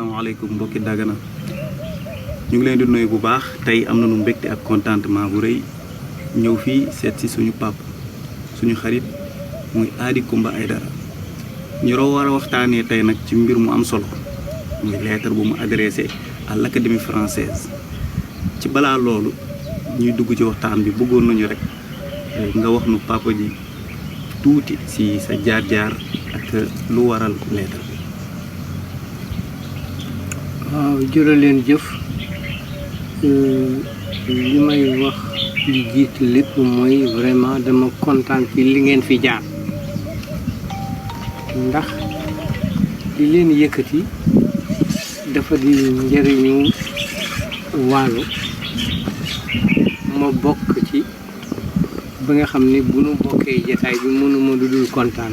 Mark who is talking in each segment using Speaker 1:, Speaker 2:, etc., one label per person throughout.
Speaker 1: asalaamaaleykum mbokki Dagana ñu ngi leen di nuyu bu baax tey am nañu mbégte ak contentement bu rëy ñëw fii seet si suñu pap suñu xarit muy Ady Coumba Aidara ñu war a waxtaanee tey nag ci mbir mu am solo muy lettre bu mu adressé à l'Académie française ci balaa loolu ñuy dugg ci waxtaan bi bëggoon nañu rek nga wax nu papa ji tuuti si sa jaar-jaar ak lu waral lettre bi.
Speaker 2: waaw jërë leen jëf li may wax li jiitu lépp mooy vraiment dama kontaan ci li ngeen fi jaar ndax li leen yëkkati dafa di njëriñu Waalo ma bokk ci ba nga xam ne bu nu bokkee jataay bi mënuma lu dul kontaan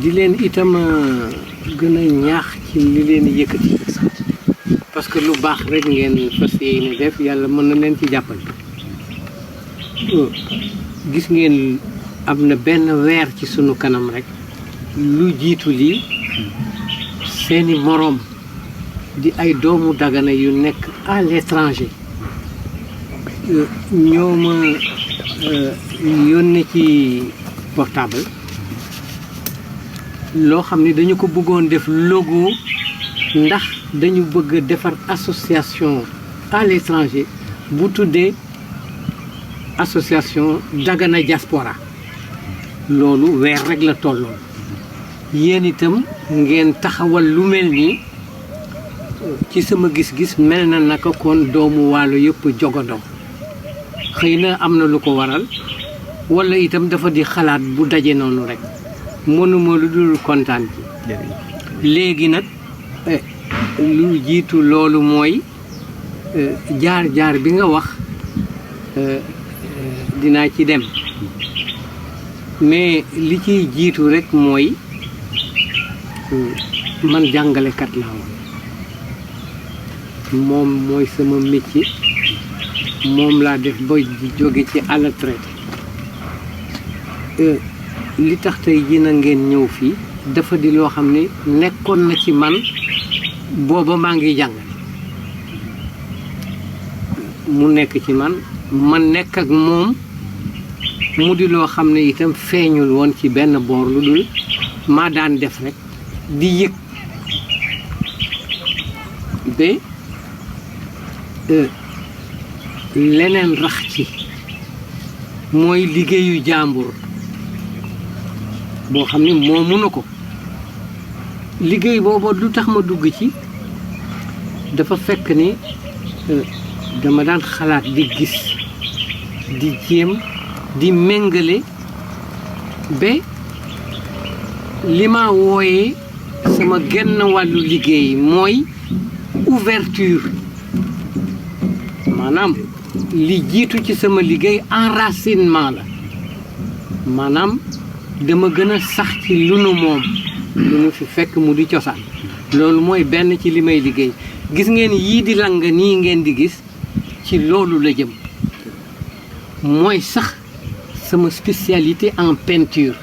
Speaker 2: di leen itam gën a ñaax ci li leen yëkkati parce que lu baax rek ngeen fas yéene def yàlla mën na leen ci jàppale gis ngeen am na benn weer ci sunu kanam rek lu jiitu lii seeni moroom di ay doomu Dagana yu nekk à l'étranger ñoo ma yónnee ci portable loo xam ne dañu ko bëggoon def logo ndax dañu bëgg a defar association à l'étranger bu tuddee association Dagana Diaspora loolu weer rek la tolloon yéen itam ngeen taxawal lu mel nii ci sama gis-gis mel na naka kon doomu Waalo yëpp jogandoo xëy na am na lu ko waral walla itam dafa di xalaat bu daje noonu rek mënuma lu dul kontaan ci léegi nag lu jiitu loolu mooy jaar-jaar bi nga wax dinaa ci dem mais li ciy jiitu rek mooy man jàngalekat laa woon moom mooy sama métier moom laa def ba jóge ci à la retraite li tax tey ji na ngeen ñëw fii dafa di loo xam ne nekkoon na ci man booba maa ngi jàngale mu nekk ci man nekk ak moom mu di loo xam ne itam feeñul woon ci benn boor lu dul maa daan def rek di yëg ba leneen rax ci mooy liggéeyu jàmbur boo xam ne moo mënu ko liggéey boobu lu tax ma dugg ci dafa fekk ni dama daan xalaat di gis di jéem di méngale ba li ma wooyee sama genn wàllu liggéey mooy ouverture maanaam li jiitu ci sama liggéey enracinement la maanaam dama gën a sax ci lu nu moom lu nu fi fekk mu di cosaan loolu mooy benn ci li may liggéey gis ngeen yii di lang nii ngeen di gis ci loolu la jëm mooy sax sama spécialité en peinture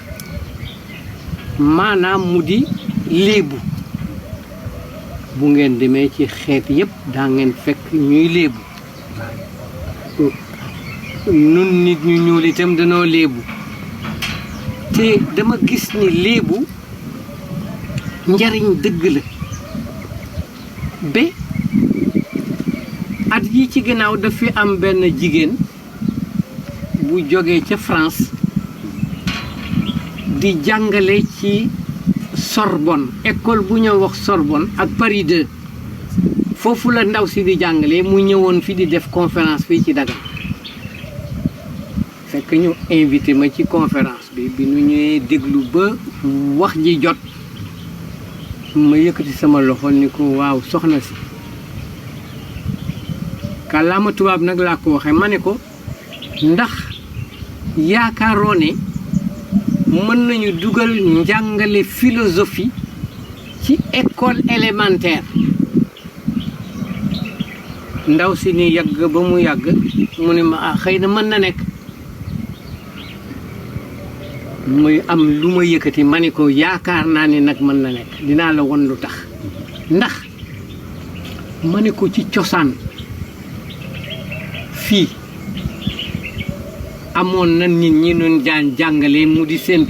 Speaker 2: maanaam mu di léebu bu ngeen demee ci xeet yépp daa ngeen fekk ñuy léebu nun nit ñu ñuul itam danoo léebu te dama gis ni léebu njariñ dëgg la ba at yi ci ginnaaw daf fi am benn jigéen bu jógee ca France di jàngale ci Sorbonne école bu ñëw wax Sorbonne ak Paris 2 foofu la ndaw si di jàngale mu ñëwoon fi di def conférence fii ci Dagana fekk ñu invité ma ci conférence bi nu ñëwee déglu ba wax ji jot ma yëkkati sama loxo ni ko waaw soxna si kàllaama tubaab nag laa ko waxee ma ne ko ndax yaakaaroo ne mën nañu dugal njàngale philosophie ci école élémentaire ndaw si ni yàgg ba mu yàgg mu ne ma xëy na mën na nekk muy am lu ma yëkkati ma ne ko yaakaar naa ne nag mën na nekk dinaa la won lu tax ndax ma ne ko ci cosaan fii amoon na nit ñi nun daan jàngale mu di seen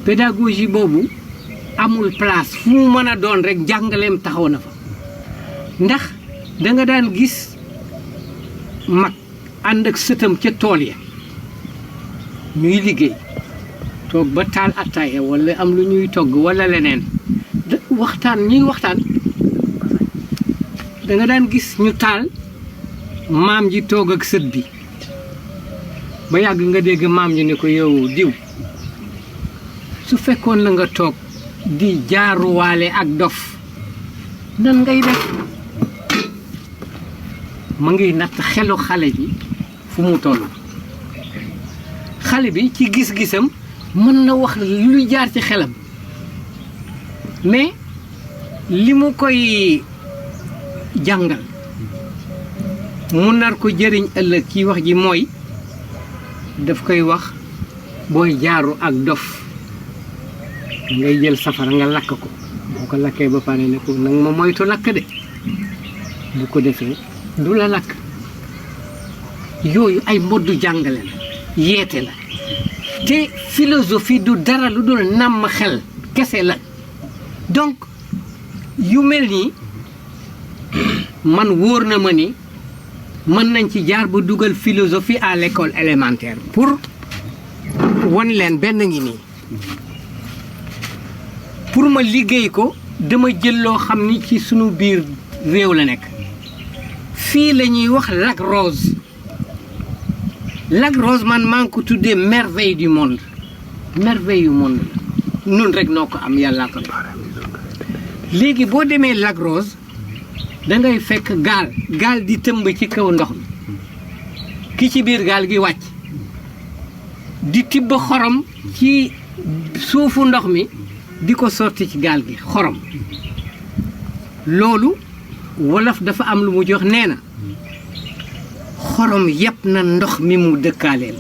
Speaker 2: pédagogie boobu amul place fu mu mën a doon rek jàngaleem taxaw na fa ndax da nga daan gis mag ànd ak sëtam ca tool ya ñuy liggéey toog ba taal attaaya wala am lu ñuy togg wala leneen ñuy waxtaan da nga daan gis ñu taal maam ji toog ak sët bi ba yàgg nga dégg maam ji ne ko yow diw su fekkoon na nga toog di jaaruwaale ak dof nan ngay def ma ngi natt xelu xale bi fu mu toll xale bi ci gis-gisam mën na wax luy jaar ci xelam mais li mu koy jàngal mu nar ko jëriñ ëllëg ci wax ji mooy daf koy wax booy jaaru ak dof ngay jël safara nga lakk ko boo ko lakkee ba pare ne ko nag ma moytu lakk de bu ko defee du la lakk yooyu ay moddu jàngale la yeete la te philosophie du dara lu dul nàmm xel kese la donc yu mel nii man wóor na ma ni mën nañ ci jaar ba dugal philosophie à l'école élémentaire pour wan leen benn ngi nii pour ma liggéey ko dama jël loo xam ni ci sunu biir réew la nekk fii la ñuy wax Lac Rose man maa ngi ko tuddee merveille du monde merveille yu monde la nun rek noo ko am yàllaa ko def léegi boo demee Lac Rose da ngay fekk gaal di tëmb ci kaw ndox mi ki ci biir gaal gi wàcc di tibb xorom ci suufu ndox mi di ko sotti ci gaal gi xorom loolu wolof dafa am lu mu jox nee na xorom yëpp na ndox mi mu dëkkaaleel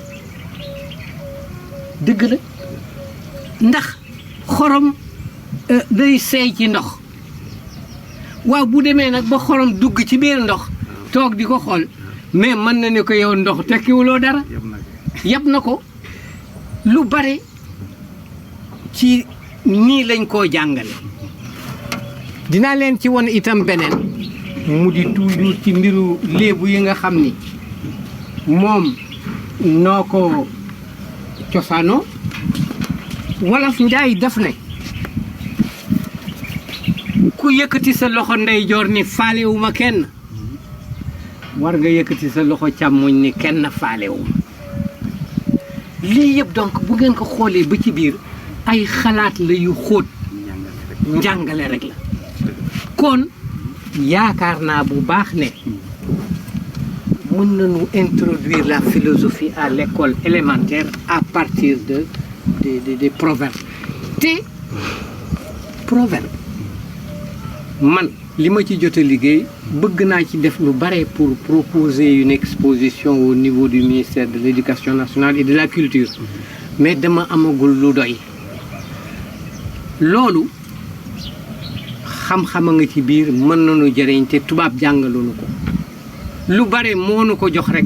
Speaker 2: dëgg la ndax xorom day seey ci ndox waaw bu demee nag ba xorom dugg ci biir ndox toog di ko xool mais mën na ne ko yow ndox tekkiwuloo dara yëpp na ko lu bare ci nii lañ koo jàngale dinaa leen ci won itam beneen mu di toujours ci mbiru léebu yi nga xam ni moom noo ko cosaanoo wolof njaay daf ne ku yëkkati sa loxo ndeyjoor ni faalewuma kenn war nga yëkkati sa loxo càmmoñ ni kenn faalewuma lii yëpp donc bu ngeen ko xoolee ba ci biir ay xalaat la yu xóot njàngale rek la kon yaakaar naa bu baax ne mën nañu introduire la philosophie à l'école élémentaire à partir des proverbes te proverbe man li ma ci jot a liggéey bëgg naa ci def lu bare pour proposer une exposition au niveau du ministère de l'éducation nationale et de la culture mais dama amagul lu doy loolu xam-xam a nga ci biir mën nañu jëriñ te tubaab jàngaluñu ko lu bare moo nu ko jox rek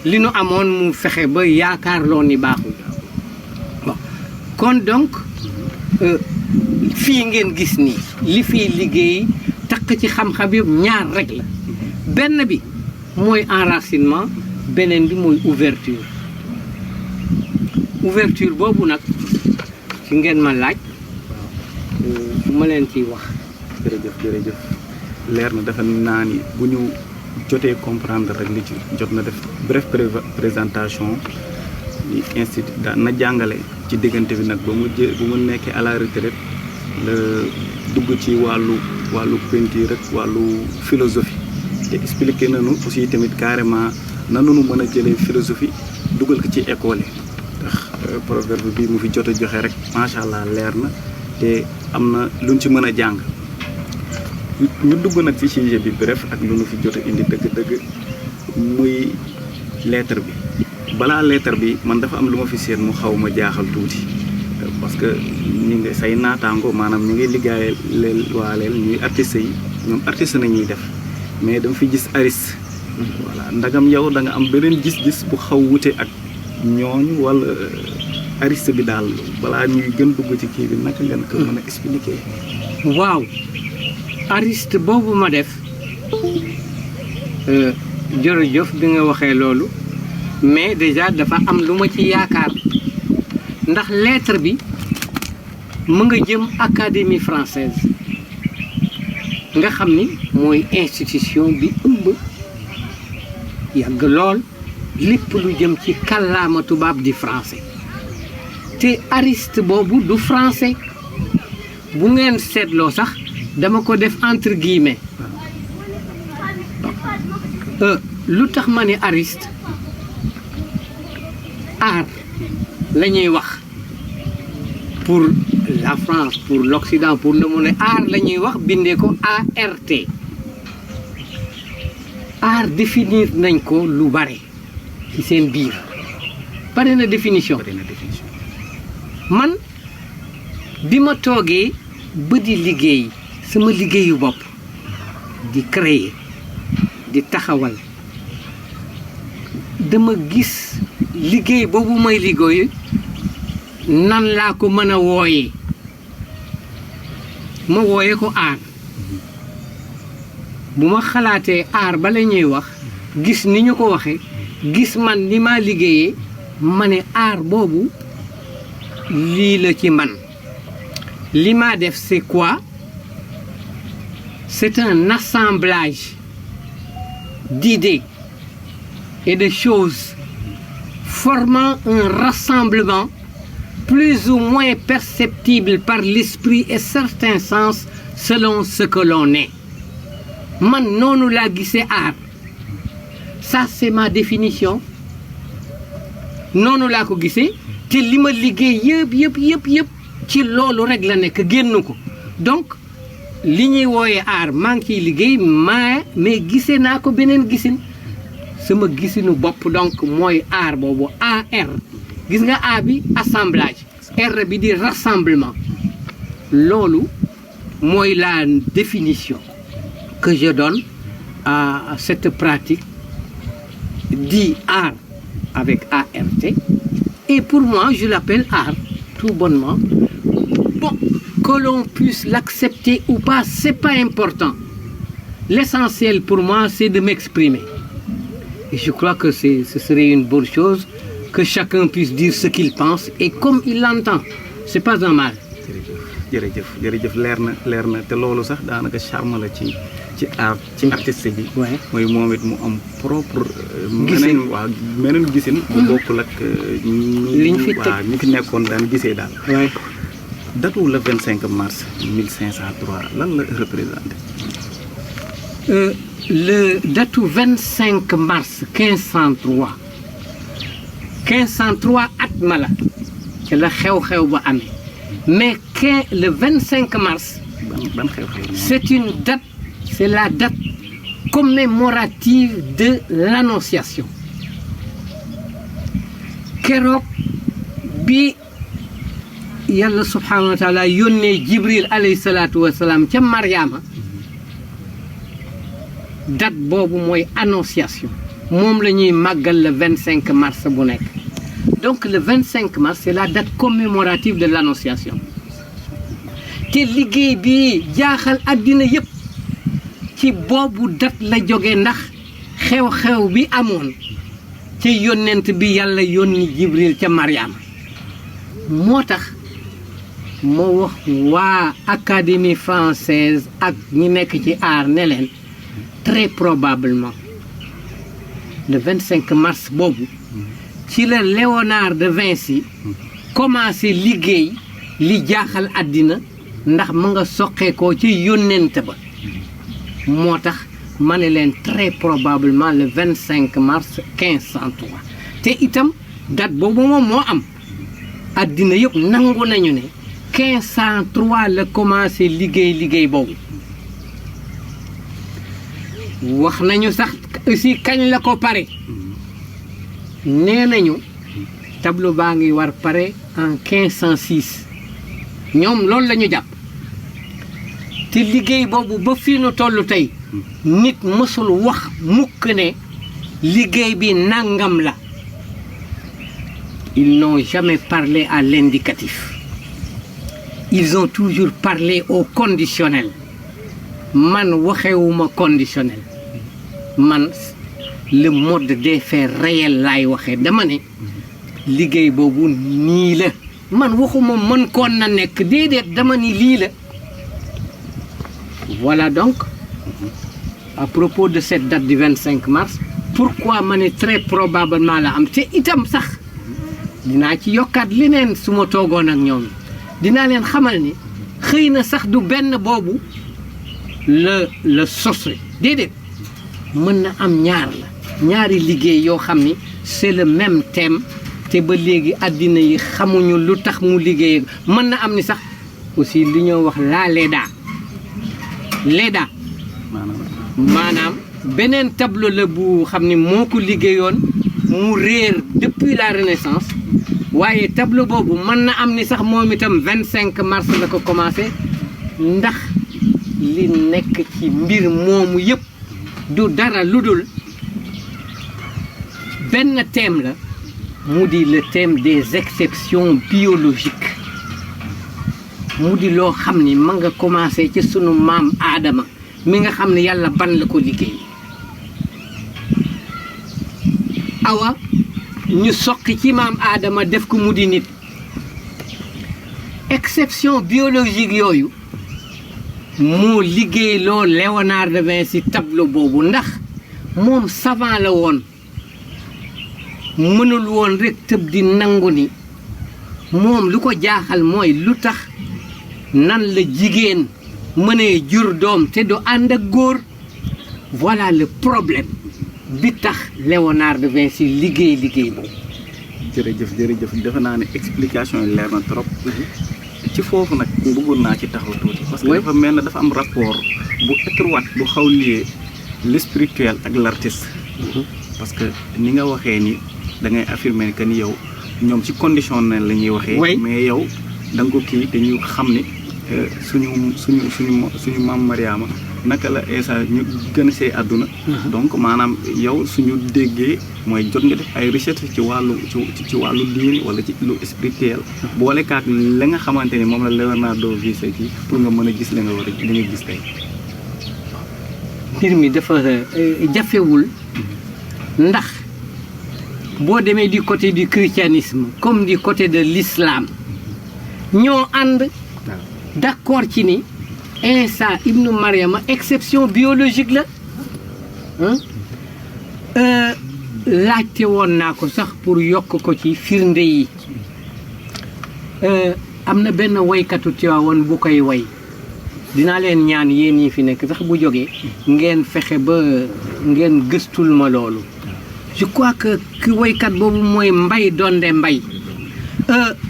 Speaker 2: li nu amoon mu fexe ba yaakaarloo ni baaxul bon kon donc fii ngeen gis nii li fiy liggéey takk ci xam-xam yëpp ñaar rek la benn bi mooy enracinement beneen bi mooy ouverture boobu nag ci ngeen ma laaj ma leen ciy wax.
Speaker 1: jërëjëf leer na dafa naa ni bu ñu jotee comprendre rek li ci jot na def bref présentation ni institut da na jàngale ci diggante bi nag ba mu nekkee à la retraite la dugg ci wàllu peinture rek wàllu philosophie te expliqué nañu aussi tamit carrément nanu mën a jëlee philosophie dugal ko ci école yi ndax proverbe bi mu fi jot a joxe rek macha allah leer na te am na luñ ci mën a jàng ñu dugg nag ci sujet bi bref ak lu nu fi jot a indi dëgg-dëgg muy lettre bi balaa lettre bi man dafa am lu ma fi seet mu xaw ma jaaxal tuuti parce que ñu ngi say naataango maanaam ñu ngi liggéeyal leen waaleel ñuy artistes yi ñoom artiste nañuy def mais dama fi gis artiste voilà ndagam yow da nga am beneen gis-gis bu xaw wute ak ñooñu wala artiste bi daal balaa ñuy gën dugg ci kii bi naka ngeen ko mën a expliquer.
Speaker 2: waaw artiste boobu ma def jërëjëf bi nga waxee loolu mais déjà dafa am lu ma ci yaakaar ndax lettre bi mu nga jëm académie française nga xam ni mooy institution bi ëmb yàgg lool lépp lu jëm ci kàllaama tubaab di français te artiste boobu du français bu ngeen seetloo sax dama ko def entre guillemets lu tax ma ne artiste art la ñuy wax pour la France pour l'Occident pour le monde art la ñuy wax bindee ko ART art définir nañ ko lu bare ci seen biir bare na définition man bi ma toogee ba di liggéey sama liggéeyu bopp di créer di taxawal dama gis liggéey boobu may liggéey nan laa ko mën a wooyee ma wooyee ko aar bu ma xalaatee aar ba la ñuy wax gis ni ñu ko waxee gis man ni ma liggéeyee ma ne aar boobu lii la ci man li ma def c'est quoi c'est un assemblage d'idées et de choses formant un rassemblement plus ou moins perceptible par l'esprit et certains sens selon ce que l'on est man noonu laa gisee art ça c'est ma définition noonu laa ko gisee te li ma liggéey yëpp ci loolu rek la nekk génn ko donc li ñuy wooyee art maa ngi ciy liggéey mais gisee naa ko beneen gisin sama gisinu bopp donc mooy art boobu AR gis nga A bi assemblage R bi di rassemblement loolu mooy la définition que je donne à cette pratique dit art avec ART et pour moi je l'appelle art tout bonnement. Bon, que l'on puisse l'accepter ou pas c'est pas important l'essentiel pour moi c'est de m'exprimer et je crois que ce serait une bonne chose que chacun puisse dire ce qu'il pense et comme il l'entend c'est pas un mal.
Speaker 1: jërëjëf leer na te loolu sax daanaka charme la ci art ci artiste bi. mooy moom it mu am propre.
Speaker 2: gisin
Speaker 1: meneen gisin. bu bokkul ak
Speaker 2: liñ fi teg
Speaker 1: ñi fi nekkoon daan gisee daal.
Speaker 2: waay
Speaker 1: datu le 25 mars 1503 lan la représenté.
Speaker 2: le datu 25 mars 1503 at ma la ci la xew-xew ba amee mais le 25 mars
Speaker 1: ban xew-xew
Speaker 2: c'est une date c'est la date commémorative de l'annonciation keroog bi yàlla subhanahu wa taala yónnee Jibril alayhi salaatu wa salaam ca Mariama date boobu mooy annonciation moom la ñuy màggal le 25 mars bu nekk donc le 25 mars c'est la date commémorative de l'annonciation te liggéey bi jaaxal àddina yépp ci boobu date la jóge ndax xew-xew bi amoon ci yónnent bi yàlla yónni Jibril ca Mariama moo tax moo wax waa académie française ak ñi nekk ci art ne leen très probablement le 25 mars boobu ci la Léonard de Vinci commencé liggéey li jaaxal àddina ndax ma nga soqeekoo ci yónnent ba moo tax ma ne leen très probablement le 25 mars 1503 te itam date boobu moom moo am àddina yëpp nangu nañu ne 1503 la commencé liggéey boobu wax nañu sax aussi kañ la ko pare nee nañu tableau baa ngi war pare en 1506 ñoom loolu la ñu jàpp te liggéey boobu ba fii nu toll tey nit mësul wax mukk ne liggéey bi nangam la. Ils n'ont jamais parlé à l'indicatif. Ils ont toujours parlé au conditionnel. Man waxewuma conditionnel. Man le mode des faits réel laay waxee dama ne liggéey boobu nii la. Man waxuma mën koon na nekk déedéet dama ni lii la. Voilà donc à propos de cette date du 25 mars pourquoi ma ne très probablement la am te itam sax dinaa ci yokkaat leneen su ma toogoon ak ñoom dinaa leen xamal ni xëy na sax du benn boobu la sos déedéet mën na am ñaar la ñaari liggéey yoo xam ni c'est le même thème te ba léegi àddina yi xamuñu lu tax mu liggéey mën na am ni sax aussi li ñoo wax la Leda maanaam beneen tableau la bu xam ni moo ko liggéeyoon mu réer depuis la Renaissance waaye tableau boobu mën na am ni sax moom itam 25 mars la ko commencé ndax li nekk ci mbir moomu yëpp du dara lu dul benn thème la mu di le thème des exceptions biologiques mu di loo xam ni ma nga commencé ci sunu maam Aadama mi nga xam ne yàlla ban la ko liggéey awa ñu soqi ci maam Aadama def ko mu di nit exception biologique yooyu moo liggéey loo Léonard de Vinci tableau boobu ndax moom savant la woon mënul woon rek tëb di nangu ni moom lu ko jaaxal mooy lu tax nan la jigéen mënee jur doom te du ànd ak góor voilà le problème bi tax Léonard de Vinci liggéey boobu.
Speaker 1: jërëjëf defe naa ne explication yi leer na trop. ci foofu nag bëggoon naa ci taxaw tuuti. parce que dafa mel ne dafa am rapport bu étroit bu xaw lié le spirituel ak l'artiste. parce que ni nga waxee ni da ngay affirmer que ni yow ñoom ci condition la ñuy waxee. mais yow da nga ko kii te ñu xam ni. suñu maam Mariama naka la Isa ñu gën a see àdduna donc maanaam yow suñu déggee mooy jot nga def ay recherche ci wàllu diin wala ci lu spirituel boole kaak la nga xamante ni moom la Leonardo Vinci kii pour nga mën a gis li nga gis tey
Speaker 2: mbir mi dafa jafewul ndax boo demee du côté du christianisme comme du côté de l'islam ñoo ànd d'accord ci ni Isa ibnu Mariama exception biologique la laajte woon naa ko sax pour yokk ko ci firnde yi am na benn woykatu Tiwaawan bu koy woy dinaa leen ñaan yéen ñi fi nekk sax bu jógee ngeen fexe ba ngeen gëstul ma loolu je crois que ki woykat boobu mooy Mbay Donde Mbay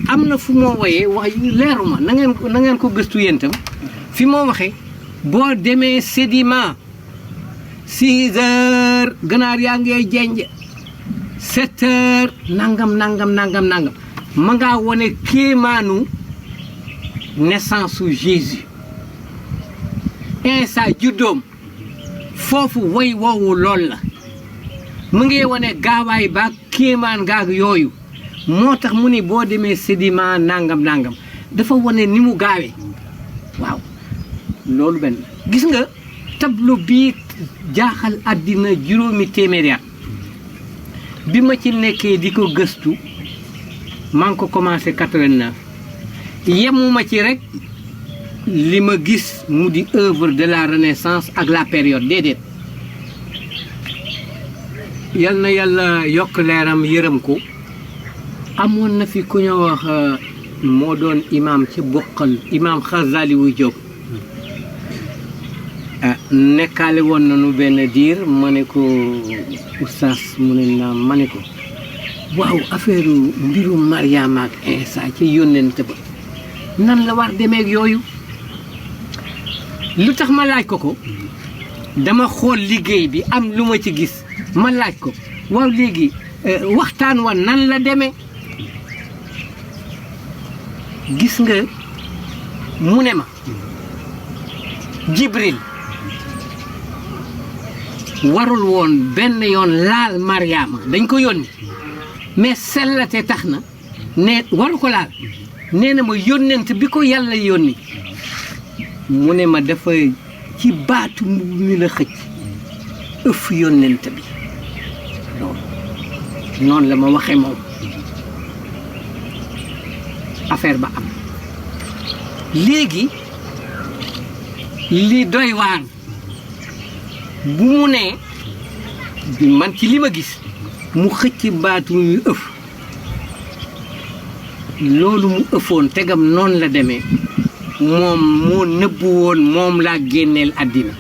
Speaker 2: am na fu moo woyee wax leeruma na ngeen ko gëstu yéen tam fi moo waxee boo demee Sédima 6 heures ganaar yaa ngee jenj 7 heures nangam ma ngaa wone kéemaanu naissance su Jésus Isa juddoom foofu woy woowu lool la mu ngi wone gaawaay baag kéemaan gaag yooyu moo tax mu ni boo demee Sédima nangam dafa wone ni mu gaawee waaw loolu benn gis nga tableau bii jaaxal àddina juróomi téeméeri at bi ma ci nekkee di ko gëstu maa ngi ko commencé 89 yemuma ci rek li ma gis mu di œuvre de la Renaissance ak la période déedéet yal na yàlla yokk leeram yërëm ko amoon na fi ku ñu wax moo doon imam ci bokkal imam Xazali wu Jóob nekkaale woon nañu benn diir ma ne ko oustaz mu ne naa ma ne ko waaw affaire mbiru Mariama ak Isa ci yónnent ba nan la war demeek yooyu lu tax ma laaj ko dama xool liggéey bi am lu ma ci gis ma laaj ko waaw léegi waxtaan wa nan la demee gis nga mu ne ma Jibril warul woon benn yoon laal Mariama dañ ko yónni mais sellate tax na ne waru ko laal nee na ma yónnent bi ko yàlla yónni mu ne ma dafa ci baatu mbubb mi la xëcc ëff yónnent bi loolu noonu la ma waxee moom affaire ba am léegi li doy waar bu mu nee man ci li ma gis mu xëcc baatu mu ëff loolu mu ëffoon tegam noonu la demee moom moo nëbbu woon moom laa génneel àddina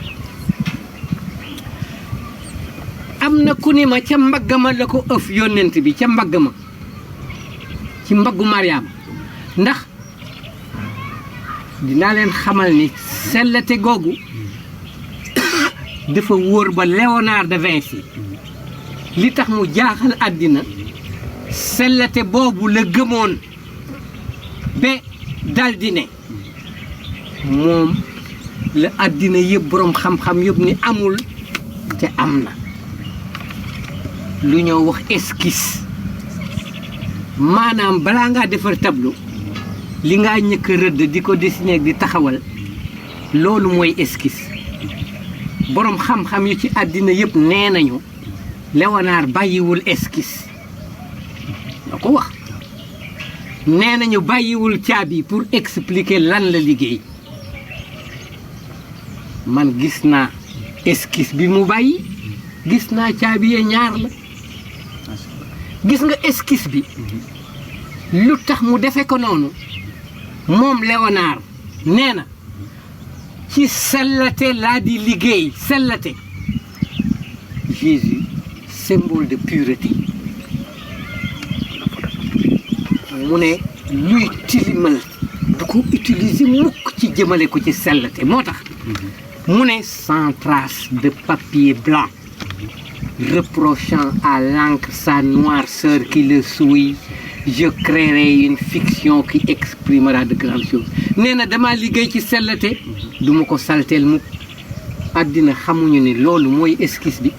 Speaker 2: am na ku ni ma ca mbaggama la ko ëff yónnent bi ca mbaggama ci mbaggu Mariama ndax dinaa leen xamal ni sellate googu dafa wóor ba Léonard de Vinci li tax mu jaaxal àddina sellate boobu la gëmoon ba daldi ne moom la àddina yëpp boroom xam-xam yëpp ni amul te am na lu ñoo wax esquisse maanaam balaa ngaa defar tableau li ngaa ñëkk rëdd di ko dessiner di taxawal loolu mooy esquisse boroom xam-xam yu ci àddina yëpp nee nañu Léonard bàyyiwul esquisse da ko wax nee nañu bàyyiwul caabi pour expliquer lan la liggéey man gis naa esquisse bi mu bàyyi gis naa caabi yee ñaar la gis nga esquisse bi lu tax mu defe ko noonu moom Léonard nee na ci sellate laa di liggéey sellate Jésus symbole de pureté mu ne luy tilimal du ko utiliser mukk ci jëmale ko ci sellate moo tax mu ne sans trace de papier blanc reprochant à l'encre sa noirceur qui le souille je créerai une fiction qui exprimera de grandes choses nee na damaa liggéey ci sellate du ma ko salteel mukk àddina xamuñu ni loolu mooy esquisse bi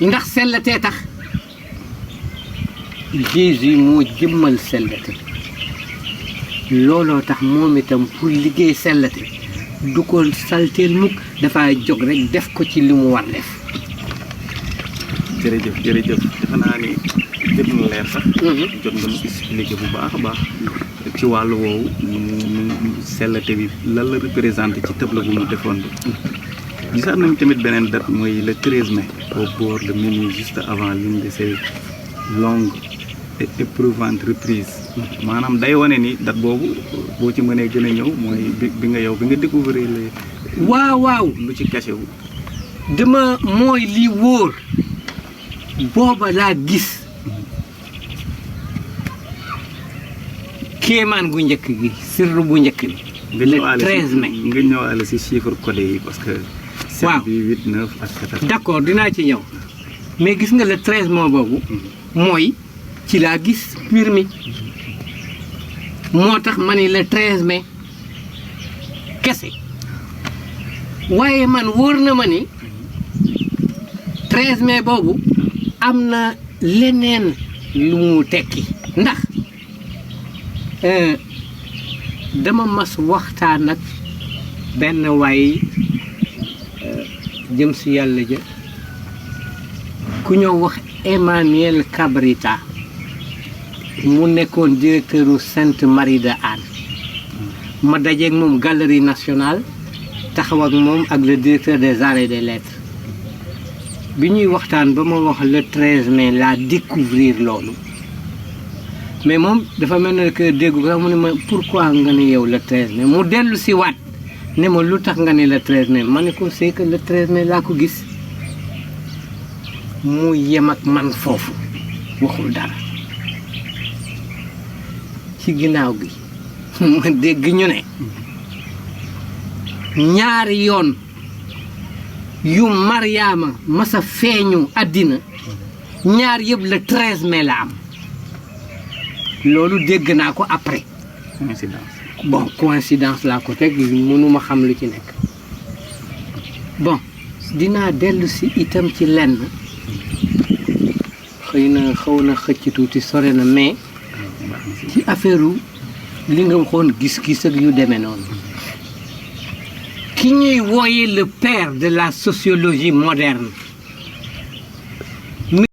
Speaker 2: ndax sellatee tax Jésus moo jëmmal sellate looloo tax moom itam pour liggéey sellate du ko salteel mukk dafa jóg rek def ko ci li mu war def
Speaker 1: jërëjëf defe naa ni lépp na leer sax jot nga nu expliqué bu baax a baax ci wàllu woowu sellate bi lan la représenté ci tableau bu mu defoon bi gisaat nañu tamit beneen date mooy le 13 mai au bord de minuit juste avant l'une de ces longues et éprouvantes reprises maanaam day wane ni date boobu boo ci mënee gën a ñëw mooy bi nga découvrir
Speaker 2: waaw
Speaker 1: lu ci caché wu
Speaker 2: dama mooy li wóor booba laa gis kéemaan gu njëkk gi sirru bu njëkk bi le 13 mai
Speaker 1: nga ñëwaale si chiffre codé yi parce que
Speaker 2: waaw
Speaker 1: 7 bi 8 9 ak 14
Speaker 2: d'accord dinaa ci ñëw mais gis nga le 13 mai boobu mooy ci laa gis mbir mi moo tax ma ni le 13 mai kese waaye man wóor na ma ni 13 mai boobu am na leneen lu mu tekki ndax dama mas waxtaan ak benn waay jëm si yàlla ja ku ñoo wax Emmanuel Cabrita mu nekkoon directeur u Sainte Marie de Anne ma dajeeg moom galerie nationale taxaw ak moom ak le directeur des arts et des lettres bi ñuy waxtaan ba ma wax le 13 mai laa découvrir loolu mais moom dafa mel ne que déggu ko sax mu ne ma pourquoi nga ne yow le 13 mai mu dellu si waat ne ma lu tax nga ne le 13 mai ma ne ko c'est que le 13 mai laa ko gis mu yem ak man foofu waxul dara ci ginnaaw gi ma dégg ñu ne ñaari yoon yu Mariama masa feeñu àddina ñaar yëpp le 13 mai la am loolu dégg naa ko après bon coïncidence laa ko teg mënuma xam lu ci nekk bon dinaa dellu si itam ci lenn xëy na xaw na xëcc tuuti sore na mais ci affaire li nga waxoon gis-gis ak yu demee noonu ki ñuy wooye le père de la sociologie moderne